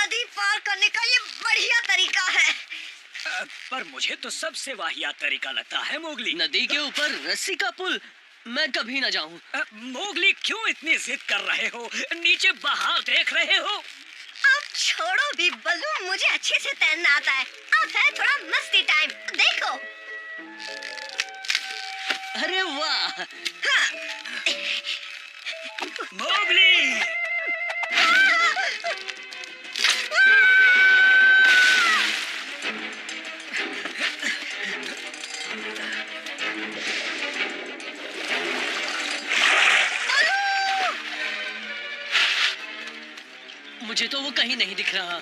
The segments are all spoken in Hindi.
नदी पार करने का ये बढ़िया तरीका है। पर मुझे तो सबसे वाहियात तरीका लगता है मोगली। नदी के ऊपर रस्सी का पुल, मैं कभी ना जाऊं। मोगली क्यों इतनी जिद कर रहे हो? नीचे बहाव देख रहे हो? अब छोड़ो भी बलू, मुझे अच्छे से तैरना आता है। अब है थोड़ा मस्ती टाइम, देखो। अरे वाह। हाँ। मोगली! मुझे तो वो कहीं नहीं दिख रहा।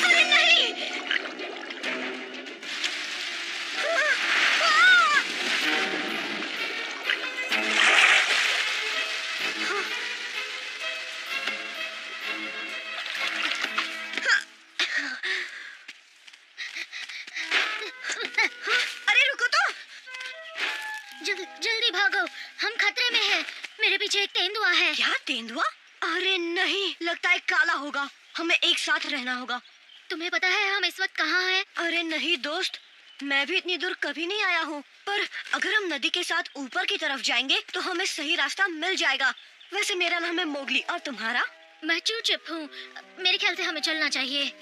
अरे नहीं! जल्दी भागो, हम खतरे में हैं। मेरे पीछे एक तेंदुआ है। क्या तेंदुआ? अरे नहीं, लगता है काला होगा। हमें एक साथ रहना होगा। तुम्हें पता है हम इस वक्त कहाँ हैं? अरे नहीं दोस्त, मैं भी इतनी दूर कभी नहीं आया हूँ। पर अगर हम नदी के साथ ऊपर की तरफ जाएंगे तो हमें सही रास्ता मिल जाएगा। वैसे मेरा नाम है मोगली, और तुम्हारा? मैं चूचिप हूँ। मेरे ख्याल से हमें चलना चाहिए।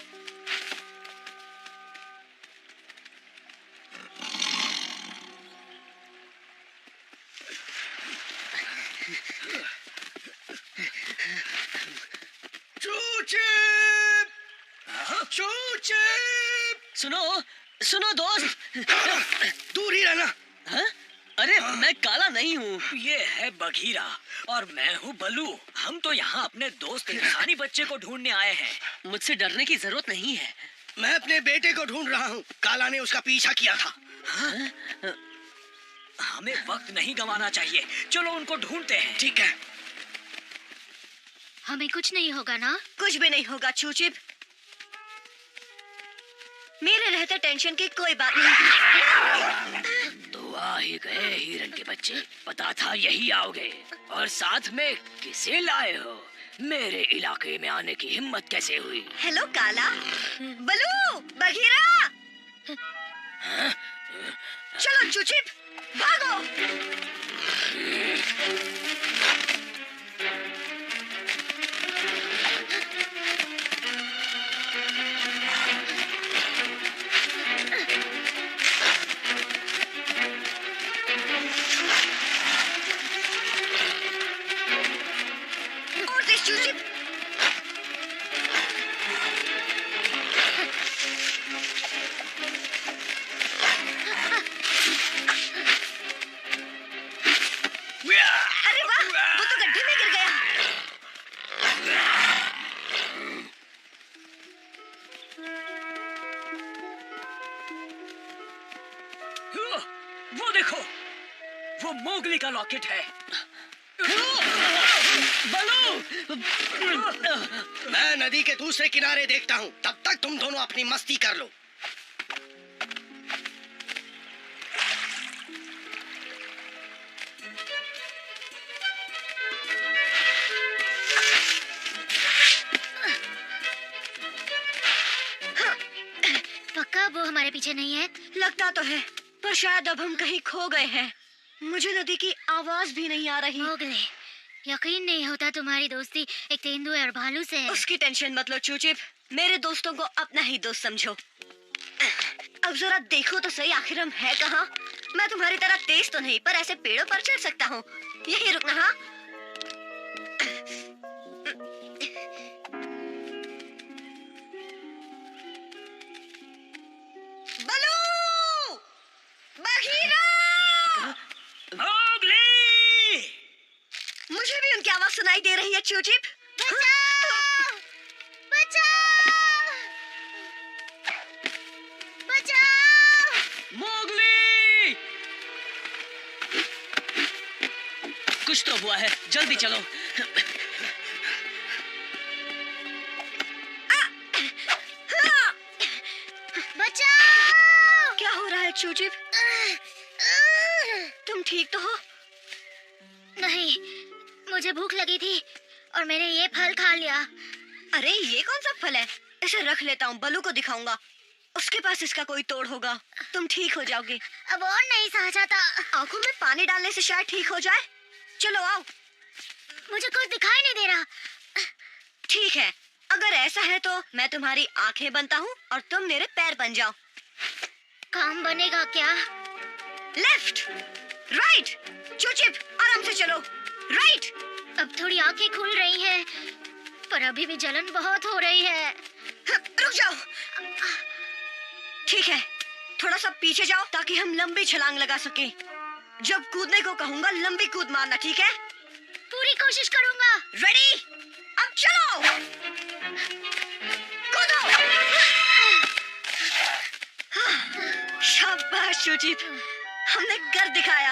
चूचिप! चूचिप! सुनो दोस्त, दूर ही रहना। हाँ? अरे मैं काला नहीं हूँ। ये है बघीरा और मैं हूँ बलू। हम तो यहाँ अपने दोस्त इंसानी बच्चे को ढूंढने आए हैं। मुझसे डरने की जरूरत नहीं है। मैं अपने बेटे को ढूंढ रहा हूँ। काला ने उसका पीछा किया था। हाँ? हमें वक्त नहीं गंवाना चाहिए, चलो उनको ढूंढते हैं। ठीक है। हमें कुछ नहीं होगा ना? कुछ भी नहीं होगा चूचिप, मेरे रहते टेंशन की कोई बात नहीं। तो आ ही गए हिरन के बच्चे, पता था यही आओगे। और साथ में किसे लाए हो? मेरे इलाके में आने की हिम्मत कैसे हुई? हेलो काला, बलू, बघीरा, चलो चूचिप भागो। और तेज चूचिप। अरे वाह, वो तो गड्ढे में गिर गया। वो देखो, वो मोगली का लॉकेट है। बलू! मैं नदी के दूसरे किनारे देखता हूँ, तब तक तुम दोनों अपनी मस्ती कर लो। पक्का वो हमारे पीछे नहीं है? लगता तो है, पर शायद अब हम कहीं खो गए हैं। मुझे नदी की आवाज भी नहीं आ रही। मोगली, यकीन नहीं होता तुम्हारी दोस्ती एक तेंदुए और भालू से है। उसकी टेंशन मत लो चूचिप, मेरे दोस्तों को अपना ही दोस्त समझो। अब जरा देखो तो सही, आखिर हम है कहाँ? मैं तुम्हारी तरह तेज तो नहीं, पर ऐसे पेड़ों पर चढ़ सकता हूँ। यही रुकना। हाँ, बलू, बघीरा, मोगली! मुझे भी उनकी आवाज सुनाई दे रही है चूचिप। बचाओ! बचाओ! मोगली! कुछ तो हुआ है, जल्दी चलो। चूचिप, तुम ठीक तो हो? नहीं, मुझे भूख लगी थी और मैंने ये फल खा लिया। अरे ये कौन सा फल है? इसे रख लेता हूँ, बलू को दिखाऊंगा। उसके पास इसका कोई तोड़ होगा। तुम ठीक हो जाओगे। अब और नहीं सहा जाता। आंखों में पानी डालने से शायद ठीक हो जाए। चलो आओ। मुझे कुछ दिखाई नहीं दे रहा। ठीक है, अगर ऐसा है तो मैं तुम्हारी आंखें बनता हूँ और तुम मेरे पैर बन जाओ। काम बनेगा क्या? लेफ्ट, राइट, चूचिप आराम से चलो। राइट। अब थोड़ी आंखें खुल रही हैं, पर अभी भी जलन बहुत हो रही है। रुक जाओ। ठीक है, थोड़ा सा पीछे जाओ ताकि हम लंबी छलांग लगा सके। जब कूदने को कहूंगा लंबी कूद मारना, ठीक है? पूरी कोशिश करूंगा। रेडी? अब चलो, कूदो। शाबाश चूचिप, हमने कर दिखाया।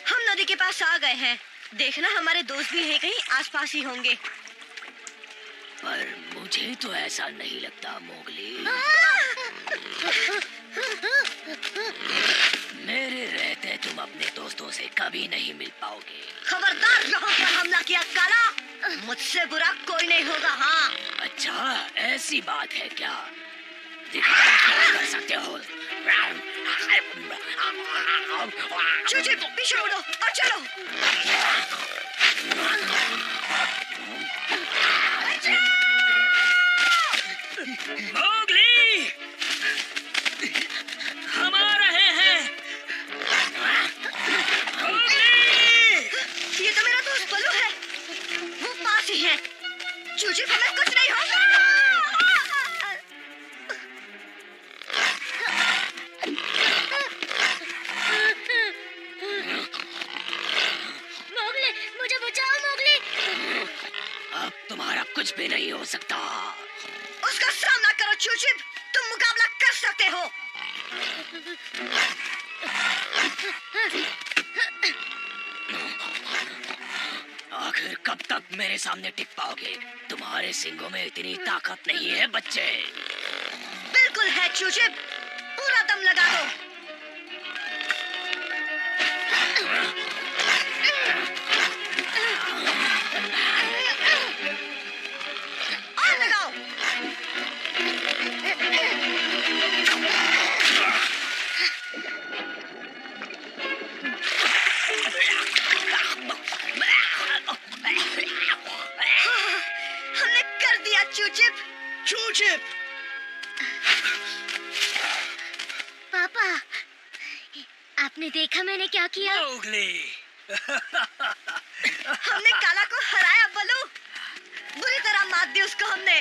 हम नदी के पास आ गए हैं। देखना हमारे दोस्त भी हैं, कहीं आसपास ही होंगे। पर मुझे तो ऐसा नहीं लगता मोगली। मेरे रहते तुम अपने दोस्तों से कभी नहीं मिल पाओगे। खबरदार यहाँ पर हमला किया काला, मुझसे बुरा कोई नहीं होगा। हाँ। अच्छा, ऐसी बात है क्या? दिखाओ क्या कर सकते हो। चूचिप पीछे मुड़ो और चलो। मोगली, हम आ रहे हैं। मोगली! ये तो मेरा दोस्त बलू है, वो पास ही है। चूचिप हमें कुछ नहीं होगा। मोगली, मुझे बचाओ मोगली। अब तुम्हारा कुछ भी नहीं हो सकता। उसका सामना करो चूचिप, तुम मुकाबला कर सकते हो। आखिर कब तक मेरे सामने टिक पाओगे? तुम्हारे सींगों में इतनी ताकत नहीं है बच्चे। बिल्कुल है चूचिप, पूरा दम लगा दो। और लगाओ। हमने कर दिया चूचिप। चूचिप, पापा, आपने देखा मैंने क्या किया? मोगली, हमने काला को हराया बलू, बुरी तरह मात दी उसको हमने।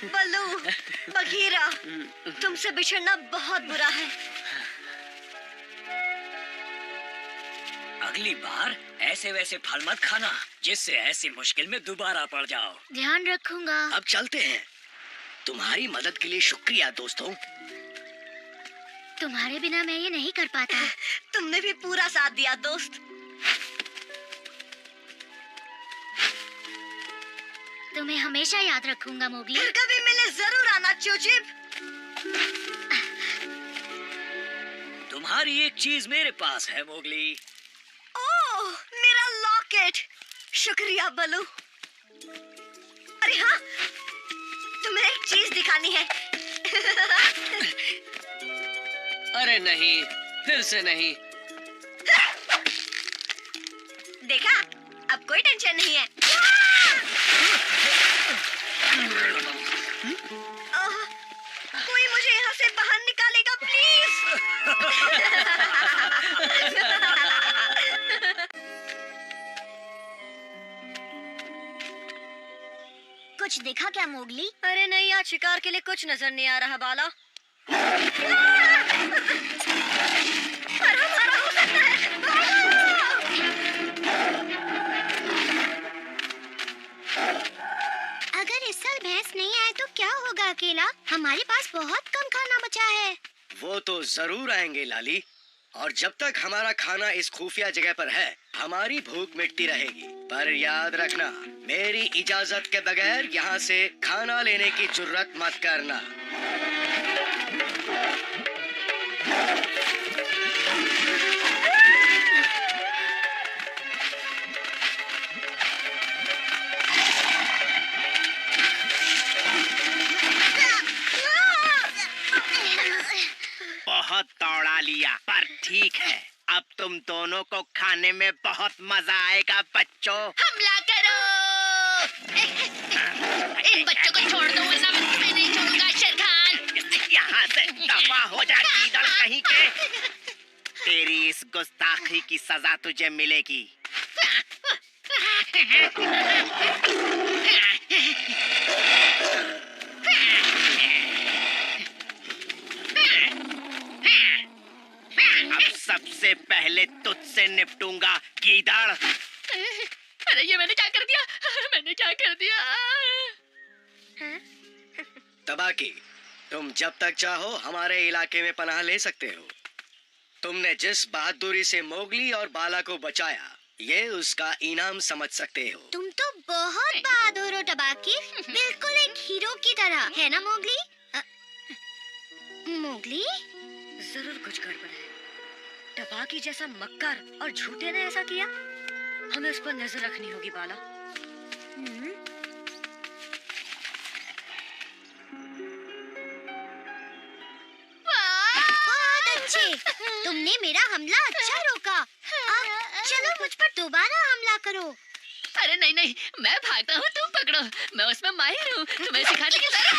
बलू, बघीरा, तुमसे बिछड़ना बहुत बुरा है। अगली बार ऐसे वैसे फल मत खाना जिससे ऐसी मुश्किल में दोबारा पड़ जाओ। ध्यान रखूंगा। अब चलते हैं। तुम्हारी मदद के लिए शुक्रिया दोस्तों। तुम्हारे बिना मैं ये नहीं कर पाता। तुमने भी पूरा साथ दिया दोस्त। तुम्हें हमेशा याद रखूंगा मोगली। फिर कभी मिले जरूर आना चूचिप। तुम्हारी एक चीज मेरे पास है मोगली। ओह, मेरा लॉकेट। शुक्रिया बलू। अरे हाँ, तुम्हें एक चीज दिखानी है। अरे नहीं, फिर से नहीं। देखा, अब कोई टेंशन नहीं है। कोई मुझे यहाँ से बाहर निकालेगा प्लीज। कुछ देखा क्या मोगली? अरे नहीं यार, शिकार के लिए कुछ नजर नहीं आ रहा बाला। पर हमारा हो सकता है। अगर इस साल भैंस नहीं आए तो क्या होगा अकेला? हमारे पास बहुत कम खाना बचा है। वो तो जरूर आएंगे लाली, और जब तक हमारा खाना इस खुफिया जगह पर है, हमारी भूख मिटती रहेगी। पर याद रखना, मेरी इजाजत के बगैर यहाँ से खाना लेने की जुर्रत मत करना। बहुत दौड़ा लिया, पर ठीक है। अब तुम दोनों को खाने में बहुत मजा आएगा बच्चों। हमला करो। इन बच्चों को छोड़ दो वरना मैं तुम्हें नहीं छोड़ूंगा शेर खान। यहाँ से दफा हो जा गीदड़ कहीं के। तेरी इस गुस्ताखी की सजा तुझे मिलेगी। अब सबसे पहले तुझसे निपटूंगा गीदड़। अरे ये मैंने क्या कर दिया? मैंने क्या कर दिया? तबाकी, तुम जब तक चाहो हमारे इलाके में पनाह ले सकते हो। तुमने जिस बहादुरी से मोगली और बाला को बचाया, ये उसका इनाम समझ सकते हो। तुम तो बहुत बहादुर हो टबाकी, बिल्कुल एक हीरो की तरह, है ना मोगली? मोगली? जरूर कुछ गड़बड़ है। टबाकी जैसा मक्कार और झूठे ने ऐसा किया, हमें उस पर नजर रखनी होगी बाला। बहुत अच्छे, तुमने मेरा हमला अच्छा रोका। अब चलो मुझ पर दोबारा हमला करो। अरे नहीं नहीं, मैं भागता हूँ, तुम पकड़ो। मैं उसमें माहिर हूँ, तुम्हें सिखाने की जरूरत।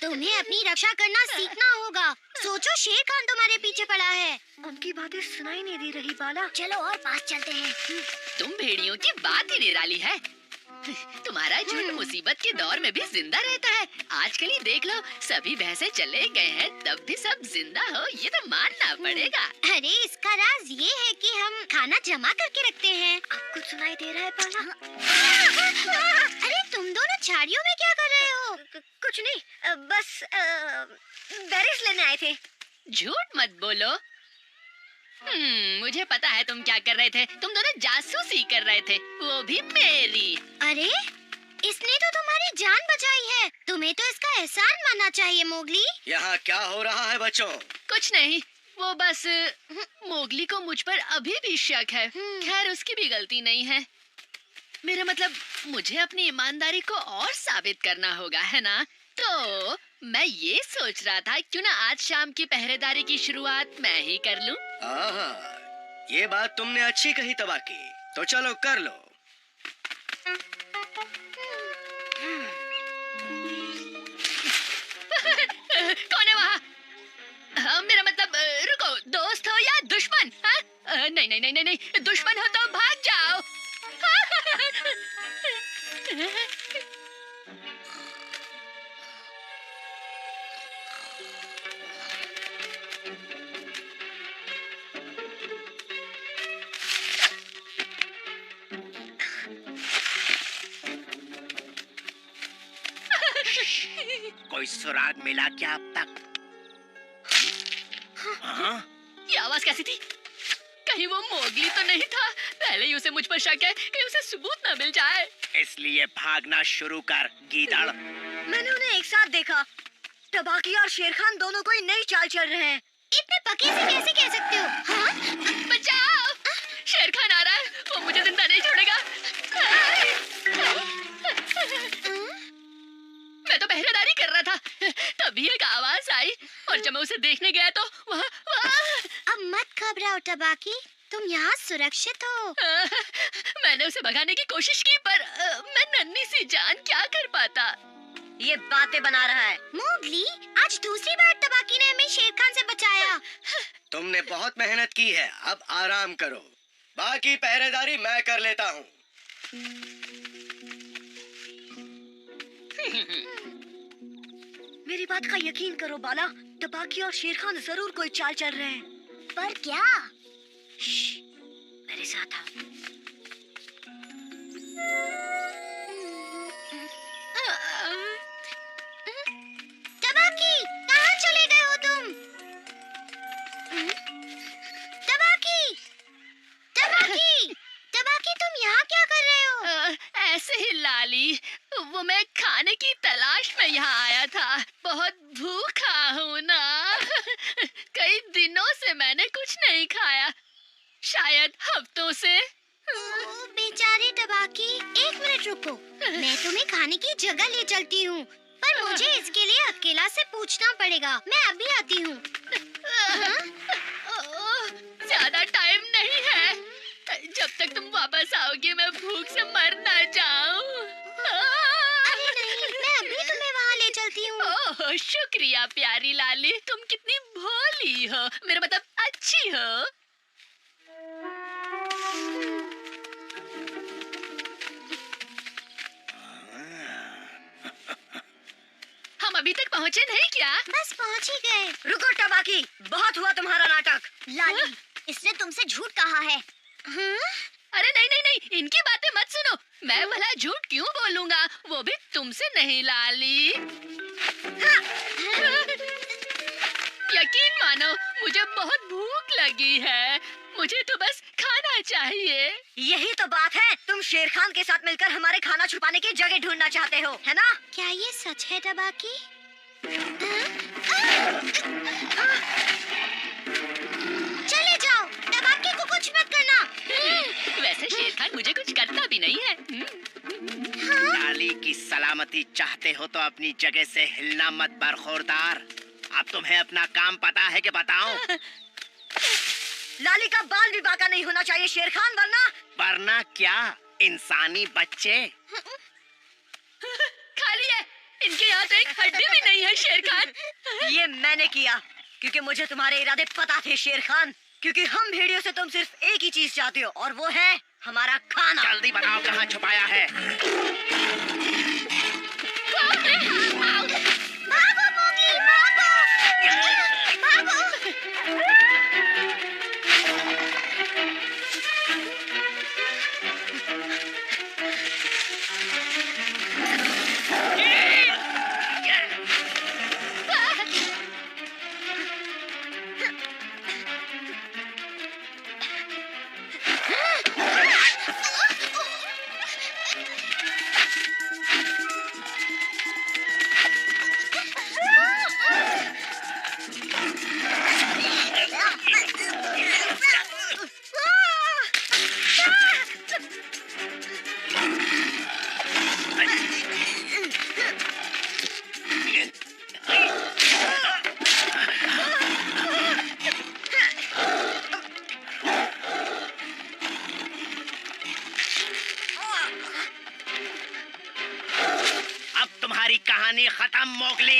तुम्हें अपनी रक्षा करना सीखना होगा। सोचो शेर खान तुम्हारे पीछे पड़ा है। उनकी बातें सुनाई नहीं दे रही बाला। चलो और पास चलते हैं। तुम भेड़ियों की बात ही निराली है। तुम्हारा झुंड मुसीबत के दौर में भी जिंदा रहता है। आजकल ही देख लो, सभी भैंसे चले गए हैं तब भी सब जिंदा हो, ये तो मानना पड़ेगा। अरे इसका राज ये है कि हम खाना जमा करके रखते हैं। अब कुछ सुनाई दे रहा है बाला? अरे तुम दोनों झाड़ियों में क्या कर रहे हो? कुछ नहीं, बस बेरीज लेने आए थे। झूठ मत बोलो। मुझे पता है तुम क्या कर रहे थे। तुम दोनों जासूसी कर रहे थे, वो भी मेरी। अरे इसने तो तुम्हारी जान बचाई है, तुम्हें तो इसका एहसान मानना चाहिए मोगली। यहाँ क्या हो रहा है बच्चों? कुछ नहीं, वो बस मोगली को मुझ पर अभी भी शक है। खैर उसकी भी गलती नहीं है। मेरा मतलब, मुझे अपनी ईमानदारी को और साबित करना होगा, है ना? तो मैं ये सोच रहा था, क्यों ना आज शाम की पहरेदारी की शुरुआत मैं ही कर लूं? आहा, ये बात तुमने अच्छी कही तबाकी। तो चलो कर लो। कौन है वहाँ? मेरा मतलब, रुको, दोस्त हो या दुश्मन? नहीं नहीं नहीं नहीं नहीं, दुश्मन हो तो भाग जाओ। कोई सुराग मिला क्या अब तक? हाँ? ये आवाज कैसी थी? कहीं वो मोगली तो नहीं था? पहले ही उसे मुझ पर शक है, कहीं उसे सबूत न मिल जाए। इसलिए भागना शुरू कर गीदड़। मैंने उन्हें एक साथ देखा। टबाकी और शेर खान दोनों कोई नई चाल चल रहे हैं। इतने पके से कैसे कह सकते हो? हाँ? बचाओ! शेर खान आ रहा है, वो मुझे जिंदा नहीं छोड़ेगा। मैं तो पहरेदारी कर रहा था, तभी एक आवाज आई और जब मैं उसे देखने गया तो वहाँ अब मत घबराओ टबाकी, तुम यहाँ सुरक्षित हो। मैंने उसे भगाने की कोशिश की, पर मैं नन्ही सी जान क्या कर पाता। ये बातें बना रहा है। मोगली, आज दूसरी बार टबाकी ने हमें शेर खान से बचाया। तुमने बहुत मेहनत की है, अब आराम करो। बाकी पहरेदारी मैं कर लेता हूँ। मेरी बात का यकीन करो बाला, टबाकी और शेर खान जरूर कोई चाल चल रहे हैं। पर क्या? मेरे साथ आओ। टबाकी, कहाँ चले गए हो तुम? मैं खाने की तलाश में यहाँ आया था। बहुत भूखा हूँ ना। कई दिनों से मैंने कुछ नहीं खाया, शायद हफ्तों से। ओह, बेचारे टबाकी, 1 मिनट रुको, मैं तुम्हें खाने की जगह ले चलती हूँ, पर मुझे इसके लिए अकेला से पूछना पड़ेगा। मैं अभी आती हूँ। ज्यादा टाइम नहीं है। जब तक तुम वापस आओगे मैं भूख से मर ना जाऊं। अरे नहीं, मैं अभी तुम्हें वहाँ ले चलती हूँ। ओह, शुक्रिया प्यारी लाली, तुम कितनी भोली हो, मेरा मतलब अच्छी हो। हम अभी तक पहुँचे नहीं क्या? बस पहुँच ही गए। रुको टबाकी, बहुत हुआ तुम्हारा नाटक। लाली, इसने तुमसे झूठ कहा है। अरे नहीं नहीं नहीं, इनकी बातें मत सुनो। मैं भला झूठ क्यों बोलूंगा, वो भी तुमसे नहीं लाली। यकीन मानो, मुझे बहुत भूख लगी है। मुझे तो बस खाना चाहिए। यही तो बात है, तुम शेर खान के साथ मिलकर हमारे खाना छुपाने की जगह ढूंढना चाहते हो, है ना? क्या ये सच है टबाकी? चले जाओ, टबाकी को कुछ मत करना। वैसे शेर खान मुझे कुछ करता भी नहीं है। लाली की सलामती चाहते हो तो अपनी जगह से हिलना मत बरखोरदार। अब तुम्हें अपना काम पता है कि बताऊं? लाली का बाल भी बाका नहीं होना चाहिए शेर खान, वरना क्या, इंसानी बच्चे। खाली है, इनके यहाँ तो एक हड्डी भी नहीं है शेर खान। ये मैंने किया क्योंकि मुझे तुम्हारे इरादे पता थे शेर खान। क्योंकि हम भेड़ियों से तुम सिर्फ एक ही चीज चाहते हो, और वो है हमारा खाना। जल्दी बताओ कहाँ छुपाया है। भागो मोगली, भागो! भागो! अब तुम्हारी कहानी खत्म मोगली।